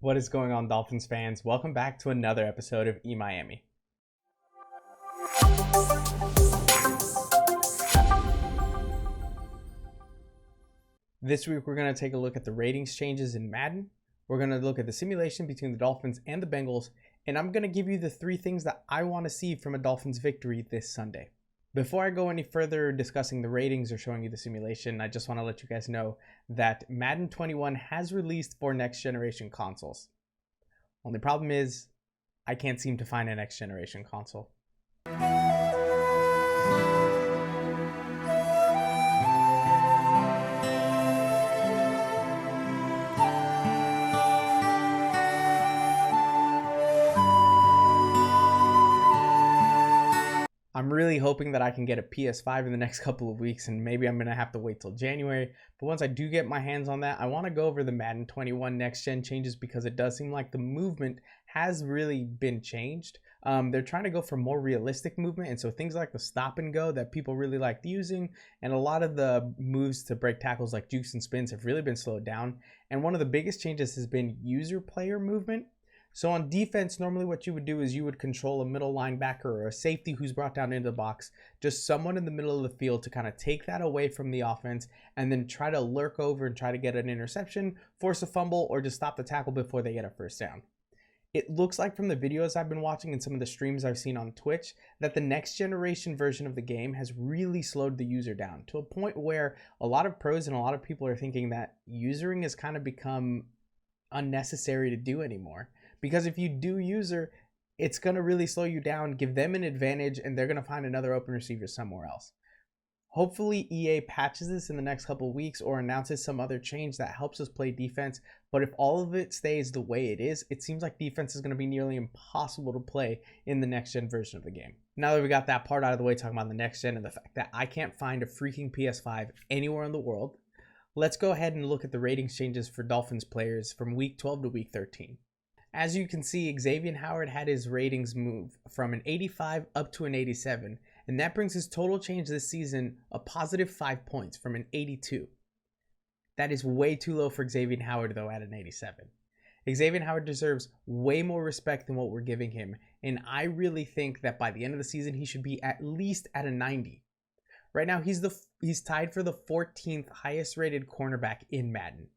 What is going on, Dolphins fans? Welcome back to another episode of eMiami. This week we're going to take a look at the ratings changes in Madden. We're going to look at the simulation between the Dolphins and the Bengals, and I'm going to give you the three things that I want to see from a Dolphins victory this Sunday. Before I go any further discussing the ratings or showing you the simulation, I just want to let you guys know that Madden 21 has released for next generation consoles. Only problem is, I can't seem to find a next generation console. I'm really hoping that I can get a PS5 in the next couple of weeks, and maybe I'm going to have to wait till January. But once I do get my hands on that, I want to go over the Madden 21 next gen changes because it does seem like the movement has really been changed. They're trying to go for more realistic movement, and so things like the stop and go that people really liked using, and a lot of the moves to break tackles like jukes and spins have really been slowed down. And one of the biggest changes has been user player movement. So on defense, normally what you would do is you would control a middle linebacker or a safety who's brought down into the box, just someone in the middle of the field to kind of take that away from the offense and then try to lurk over and try to get an interception, force a fumble, or just stop the tackle before they get a first down. It looks like from the videos I've been watching and some of the streams I've seen on Twitch that the next generation version of the game has really slowed the user down to a point where a lot of pros and a lot of people are thinking that usering has kind of become unnecessary to do anymore. Because if you do user, it's going to really slow you down, give them an advantage, and they're going to find another open receiver somewhere else. Hopefully EA patches this in the next couple of weeks or announces some other change that helps us play defense. But if all of it stays the way it is, it seems like defense is going to be nearly impossible to play in the next gen version of the game. Now that we got that part out of the way, talking about the next gen and the fact that I can't find a freaking PS5 anywhere in the world, let's go ahead and look at the ratings changes for Dolphins players from week 12 to week 13. As you can see, Xavien Howard had his ratings move from an 85 up to an 87, and that brings his total change this season a positive 5 points from an 82. That is way too low for Xavien Howard, though, at an 87. Xavien Howard deserves way more respect than what we're giving him, and I really think that by the end of the season, he should be at least at a 90. Right now, he's tied for the 14th highest rated cornerback in Madden.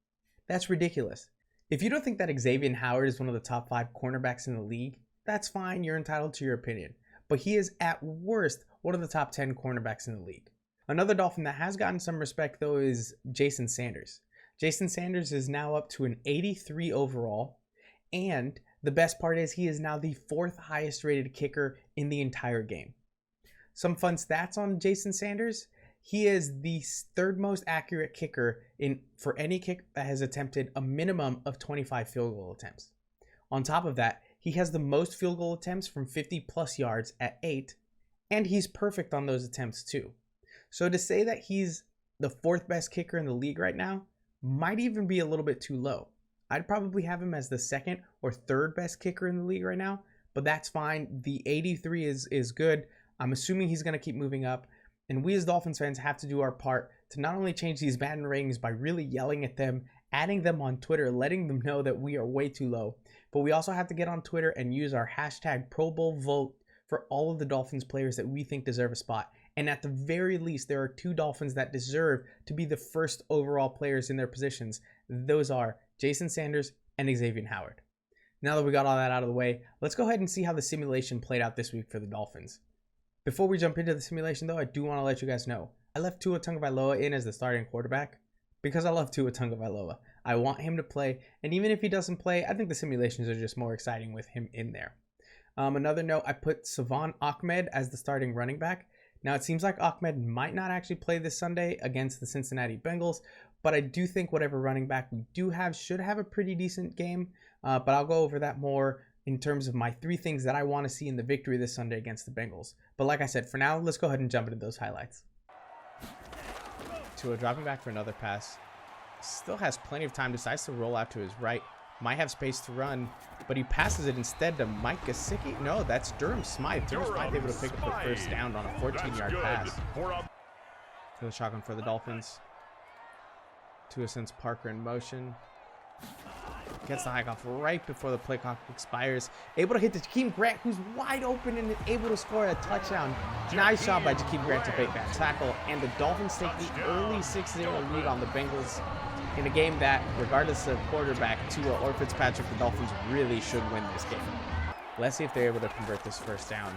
That's ridiculous. If you don't think that Xavien Howard is one of the top 5 cornerbacks in the league, that's fine, you're entitled to your opinion. But he is at worst one of the top 10 cornerbacks in the league. Another Dolphin that has gotten some respect though is Jason Sanders. Jason Sanders is now up to an 83 overall, and the best part is he is now the 4th highest rated kicker in the entire game. Some fun stats on Jason Sanders. He is the 3rd most accurate kicker for any kick that has attempted a minimum of 25 field goal attempts. On top of that, he has the most field goal attempts from 50 plus yards at 8, and he's perfect on those attempts too. So to say that he's the 4th best kicker in the league right now might even be a little bit too low. I'd probably have him as the 2nd or 3rd best kicker in the league right now, but that's fine. The 83 is good. I'm assuming he's going to keep moving up. And we as Dolphins fans have to do our part to not only change these Madden ratings by really yelling at them, adding them on Twitter, letting them know that we are way too low, but we also have to get on Twitter and use our hashtag Pro Bowl vote for all of the Dolphins players that we think deserve a spot. And at the very least, there are 2 Dolphins that deserve to be the first overall players in their positions. Those are Jason Sanders and Xavien Howard. Now that we got all that out of the way, let's go ahead and see how the simulation played out this week for the Dolphins. Before we jump into the simulation, though, I do want to let you guys know, I left Tua Tagovailoa in as the starting quarterback because I love Tua Tagovailoa. I want him to play, and even if he doesn't play, I think the simulations are just more exciting with him in there. Another note, I put Salvon Ahmed as the starting running back. Now, it seems like Ahmed might not actually play this Sunday against the Cincinnati Bengals, but I do think whatever running back we do have should have a pretty decent game, but I'll go over that more in terms of my 3 things that I want to see in the victory this Sunday against the Bengals. But like I said, for now, let's go ahead and jump into those highlights. Tua dropping back for another pass. Still has plenty of time, decides to roll out to his right. Might have space to run, but he passes it instead to Mike Gesicki. No, that's Durham Smythe. Durham Smythe able to pick up the first down on a 14-yard pass. To the shotgun for the Dolphins. Tua sends Parker in motion. Gets the hike off right before the play clock expires. Able to hit the Jakeem Grant, who's wide open and able to score a touchdown. Nice job by Jakeem Grant to break that tackle. And the Dolphins take the early 6-0 lead on the Bengals in a game that, regardless of quarterback, Tua or Fitzpatrick, the Dolphins really should win this game. Let's see if they're able to convert this first down.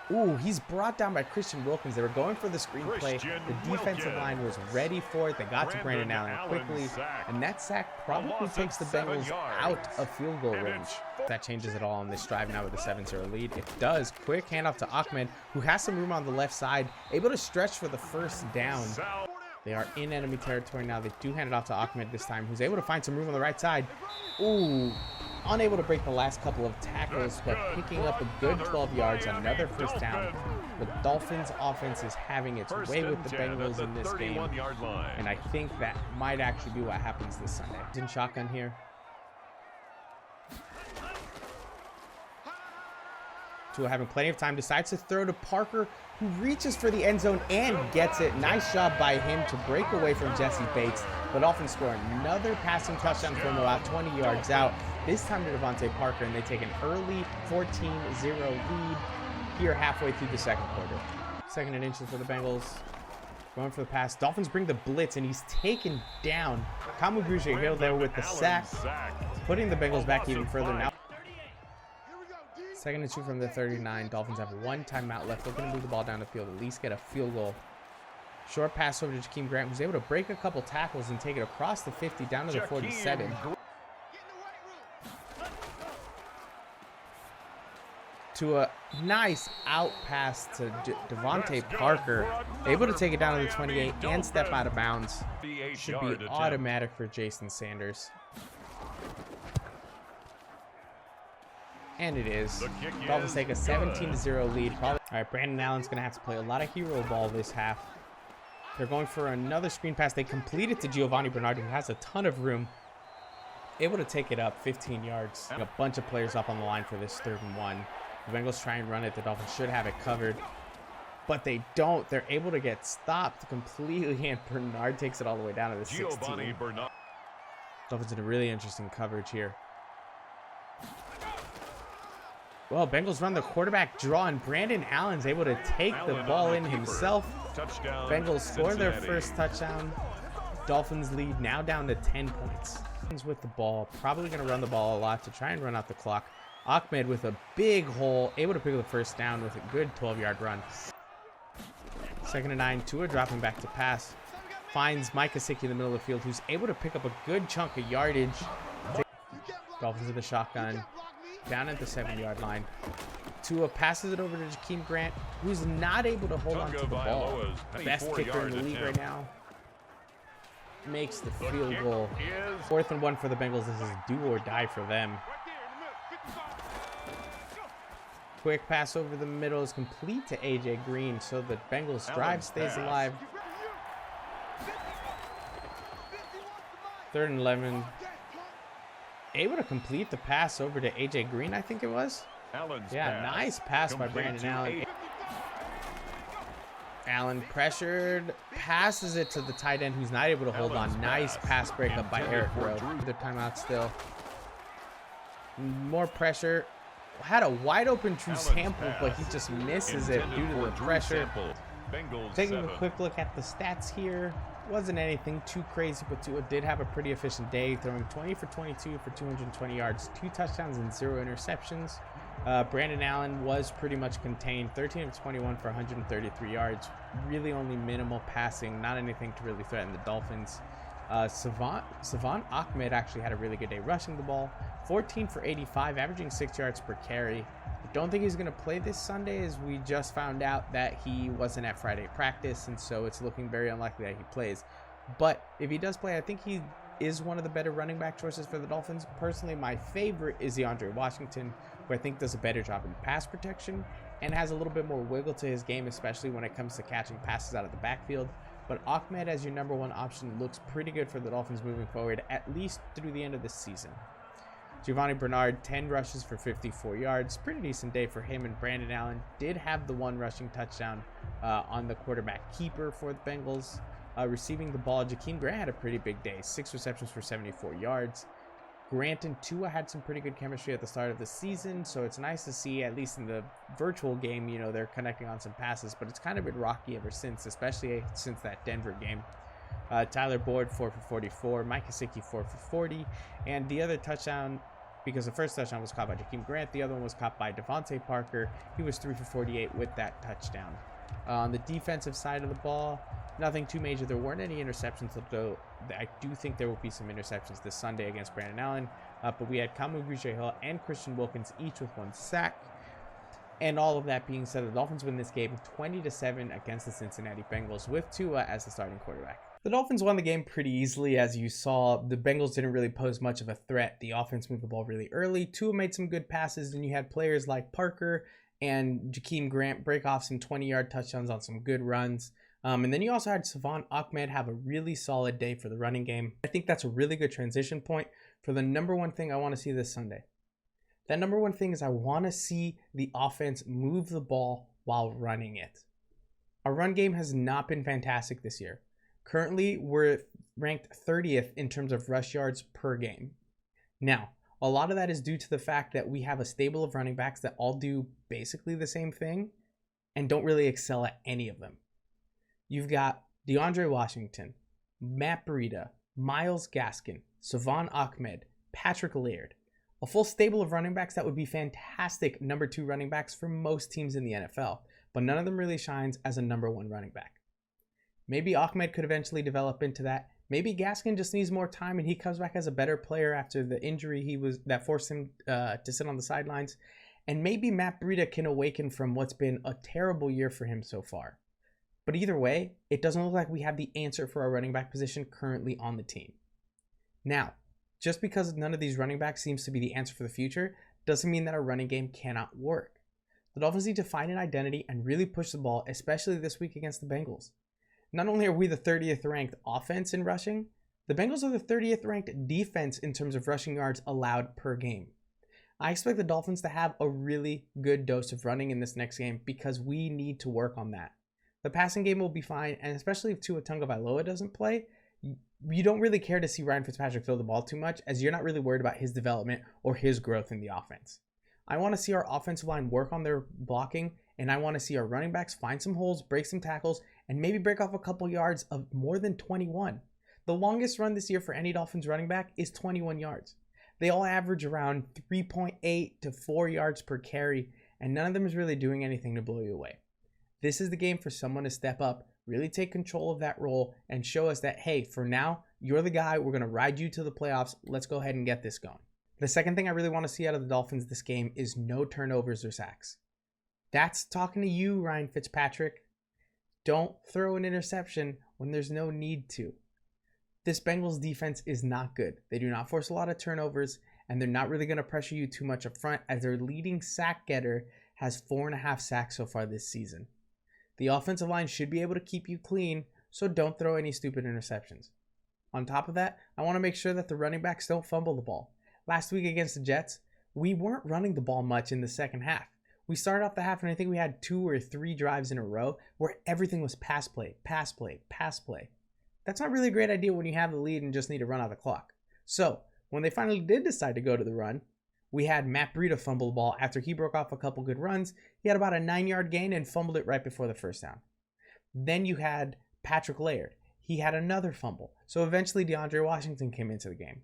Ooh, he's brought down by Christian Wilkins. They were going for the screenplay. The defensive line was ready for it. They got to Brandon Allen quickly. And that sack probably takes the Bengals out of field goal range. That changes it all on this drive now with a 7-0 lead. It does. Quick handoff to Ahmed, who has some room on the left side. Able to stretch for the first down. They are in enemy territory now. They do hand it off to Ahmed this time, who's able to find some room on the right side. Ooh, unable to break the last couple of tackles, but picking up a good 12 yards, another first down. The Dolphins offense is having its way with the Bengals in this game, and I think that might actually be what happens this Sunday. In shotgun here. Tua having plenty of time, decides to throw to Parker, who reaches for the end zone and gets it. Nice job by him to break away from Jesse Bates. The Dolphins score another passing touchdown from about 20 yards out. This time to Devontae Parker, and they take an early 14-0 lead here halfway through the second quarter. Second and inches for the Bengals. Going for the pass. Dolphins bring the blitz, and he's taken down. Kamu Grugier-Hill there with the sack, putting the Bengals back even further now. Second and 2 from the 39. Dolphins have one timeout left. Looking to move the ball down the field, at least get a field goal. Short pass over to Jakeem Grant, who's able to break a couple tackles and take it across the 50 down to the 47. To a nice out pass to Devontae Parker. Able to take it down to the 28 and step out of bounds. Should be automatic for Jason Sanders. And it is. Dolphins take a 17-0 lead. All right, Brandon Allen's going to have to play a lot of hero ball this half. They're going for another screen pass. They complete it to Giovanni Bernard, who has a ton of room. Able to take it up 15 yards. A bunch of players up on the line for this 3rd and 1. The Bengals try and run it. The Dolphins should have it covered, but they don't. They're able to get stopped completely, and Bernard takes it all the way down to the 16. Dolphins in a really interesting coverage here. Well, Bengals run the quarterback draw, and Brandon Allen's able to take the ball in himself. Bengals score their first touchdown. Dolphins lead now down to 10 points. With the ball, probably going to run the ball a lot to try and run out the clock. Ahmed with a big hole, able to pick up the first down with a good 12-yard run. 2nd and 9, Tua dropping back to pass. Finds Mike Gesicki in the middle of the field, who's able to pick up a good chunk of yardage. Dolphins in the shotgun, down at the 7-yard line. Tua passes it over to Jakeem Grant, who's not able to hold on to the ball. Best kicker in the league right now. Makes the field goal. 4th and 1 for the Bengals. This is do or die for them. Quick pass over the middle is complete to AJ Green, so the Bengals drive stays alive. 3rd and 11. Able to complete the pass over to AJ Green, I think it was. Yeah, nice pass by Brandon Allen. Allen pressured, passes it to the tight end, who's not able to hold on. Nice pass breakup by Eric Rowe. The timeout still. More pressure. Had a wide open Drew Sample, but he just misses it due to the pressure. Taking a quick look at the stats here. Wasn't anything too crazy, but Tua did have a pretty efficient day, throwing 20 for 22 for 220 yards, 2 touchdowns and 0 interceptions. Brandon Allen was pretty much contained, 13 of 21 for 133 yards. Really only minimal passing, not anything to really threaten the Dolphins. Xavien Howard actually had a really good day rushing the ball, 14 for 85, averaging 6 yards per carry. I don't think he's going to play this Sunday, as we just found out that he wasn't at Friday practice, and so it's looking very unlikely that he plays. But if he does play, I think he is one of the better running back choices for the Dolphins. Personally, my favorite is DeAndre Washington, who I think does a better job in pass protection and has a little bit more wiggle to his game, especially when it comes to catching passes out of the backfield. But Ahmed as your number 1 option looks pretty good for the Dolphins moving forward, at least through the end of the season. Giovanni Bernard, 10 rushes for 54 yards. Pretty decent day for him, and Brandon Allen did have the 1 rushing touchdown on the quarterback keeper for the Bengals. Receiving the ball, Jakeem Grant had a pretty big day. 6 receptions for 74 yards. Grant and Tua had some pretty good chemistry at the start of the season, so it's nice to see, at least in the virtual game, they're connecting on some passes, but it's kind of been rocky ever since, especially since that Denver game. Tyler Boyd, 4 for 44, Mike Gesicki, 4 for 40, and the other touchdown, because the first touchdown was caught by Jakeem Grant, the other one was caught by Devontae Parker. He was 3 for 48 with that touchdown. On the defensive side of the ball, nothing too major. There weren't any interceptions, though I do think there will be some interceptions this Sunday against Brandon Allen. But we had Kamu Grugier-Hill and Christian Wilkins each with 1 sack. And all of that being said, the Dolphins win this game 20-7 against the Cincinnati Bengals with Tua as the starting quarterback. The Dolphins won the game pretty easily. As you saw, the Bengals didn't really pose much of a threat. The offense moved the ball really early. Tua made some good passes, and you had players like Parker and Jakeem Grant break off some 20-yard touchdowns on some good runs. And then you also had Xavien Howard have a really solid day for the running game. I think that's a really good transition point for the number one thing I want to see this Sunday. That number one thing is I want to see the offense move the ball while running it. Our run game has not been fantastic this year. Currently, we're ranked 30th in terms of rush yards per game. Now, a lot of that is due to the fact that we have a stable of running backs that all do basically the same thing and don't really excel at any of them. You've got DeAndre Washington, Matt Breida, Myles Gaskin, Xavien Howard, Patrick Laird. A full stable of running backs that would be fantastic number 2 running backs for most teams in the NFL, but none of them really shines as a number 1 running back. Maybe Ahmed could eventually develop into that. Maybe Gaskin just needs more time and he comes back as a better player after the injury that forced him to sit on the sidelines. And maybe Matt Breida can awaken from what's been a terrible year for him so far. But either way, it doesn't look like we have the answer for our running back position currently on the team. Now, just because none of these running backs seems to be the answer for the future, doesn't mean that our running game cannot work. The Dolphins need to find an identity and really push the ball, especially this week against the Bengals. Not only are we the 30th ranked offense in rushing, the Bengals are the 30th ranked defense in terms of rushing yards allowed per game. I expect the Dolphins to have a really good dose of running in this next game because we need to work on that. The passing game will be fine, and especially if Tua Tagovailoa doesn't play, you don't really care to see Ryan Fitzpatrick throw the ball too much as you're not really worried about his development or his growth in the offense. I want to see our offensive line work on their blocking, and I want to see our running backs find some holes, break some tackles, and maybe break off a couple yards of more than 21. The longest run this year for any Dolphins running back is 21 yards. They all average around 3.8 to 4 yards per carry, and none of them is really doing anything to blow you away. This is the game for someone to step up, really take control of that role, and show us that, hey, for now, you're the guy. We're going to ride you to the playoffs. Let's go ahead and get this going. The second thing I really want to see out of the Dolphins this game is no turnovers or sacks. That's talking to you, Ryan Fitzpatrick. Don't throw an interception when there's no need to. This Bengals defense is not good. They do not force a lot of turnovers, and they're not really going to pressure you too much up front as their leading sack getter has 4.5 sacks so far this season. The offensive line should be able to keep you clean, so don't throw any stupid interceptions. On top of that, I want to make sure that the running backs don't fumble the ball. Last week against the Jets, we weren't running the ball much in the second half. We started off the half, and I think we had 2 or 3 drives in a row where everything was pass play, pass play, pass play. That's not really a great idea when you have the lead and just need to run out the clock. So, when they finally did decide to go to the run, we had Matt Breida fumble the ball after he broke off a couple good runs. He had about a 9-yard gain and fumbled it right before the first down. Then you had Patrick Laird. He had another fumble. So eventually DeAndre Washington came into the game.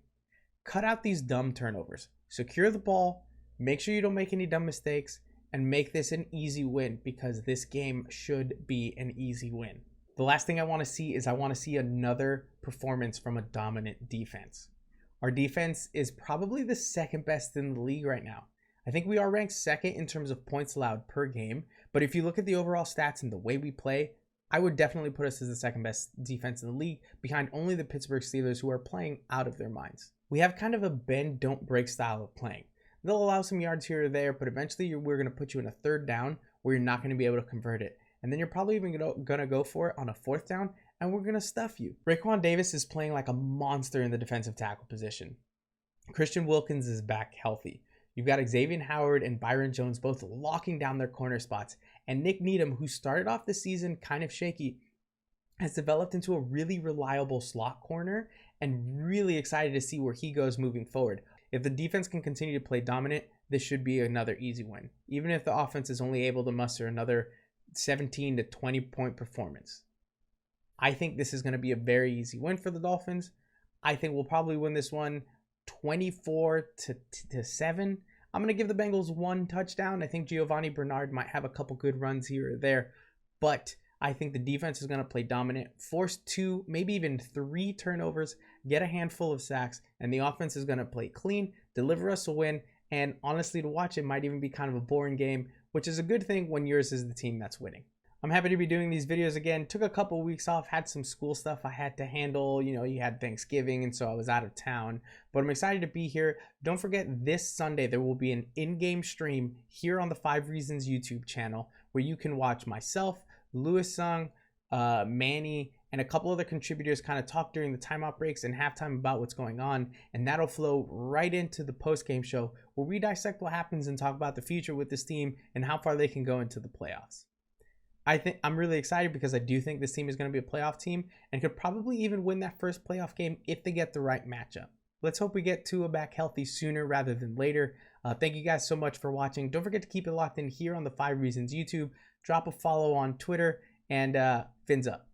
Cut out these dumb turnovers. Secure the ball. Make sure you don't make any dumb mistakes. And make this an easy win because this game should be an easy win. The last thing I want to see is I want to see another performance from a dominant defense. Our defense is probably the second best in the league right now. I think we are ranked second in terms of points allowed per game, but if you look at the overall stats and the way we play, I would definitely put us as the second best defense in the league behind only the Pittsburgh Steelers, who are playing out of their minds. We have kind of a bend, don't break style of playing. They'll allow some yards here or there, but eventually we're going to put you in a third down where you're not going to be able to convert it. And then you're probably even going to go for it on a fourth down, and we're going to stuff you. Raekwon Davis is playing like a monster in the defensive tackle position. Christian Wilkins is back healthy. You've got Xavien Howard and Byron Jones both locking down their corner spots. And Nick Needham, who started off the season kind of shaky, has developed into a really reliable slot corner and really excited to see where he goes moving forward. If the defense can continue to play dominant, this should be another easy win, even if the offense is only able to muster another 17 to 20 point performance. I think this is going to be a very easy win for the Dolphins. I think we'll probably win this one 24 to 7. I'm going to give the Bengals 1 touchdown. I think Giovanni Bernard might have a couple good runs here or there, but I think the defense is going to play dominant, force 2, maybe even 3 turnovers, get a handful of sacks, and the offense is going to play clean, deliver us a win, and honestly, to watch it might even be kind of a boring game, which is a good thing when yours is the team that's winning. I'm happy to be doing these videos again. Took a couple weeks off, had some school stuff I had to handle. You know, you had Thanksgiving, and so I was out of town. But I'm excited to be here. Don't forget, this Sunday, there will be an in-game stream here on the 5 Reasons YouTube channel where you can watch myself, Louis Sung, Manny, and a couple other contributors kind of talk during the timeout breaks and halftime about what's going on. And that'll flow right into the post-game show where we dissect what happens and talk about the future with this team and how far they can go into the playoffs. I'm really excited because I do think this team is going to be a playoff team and could probably even win that first playoff game if they get the right matchup. Let's hope we get Tua back healthy sooner rather than later. Thank you guys so much for watching. Don't forget to keep it locked in here on the 5 Reasons YouTube. Drop a follow on Twitter, and fins up.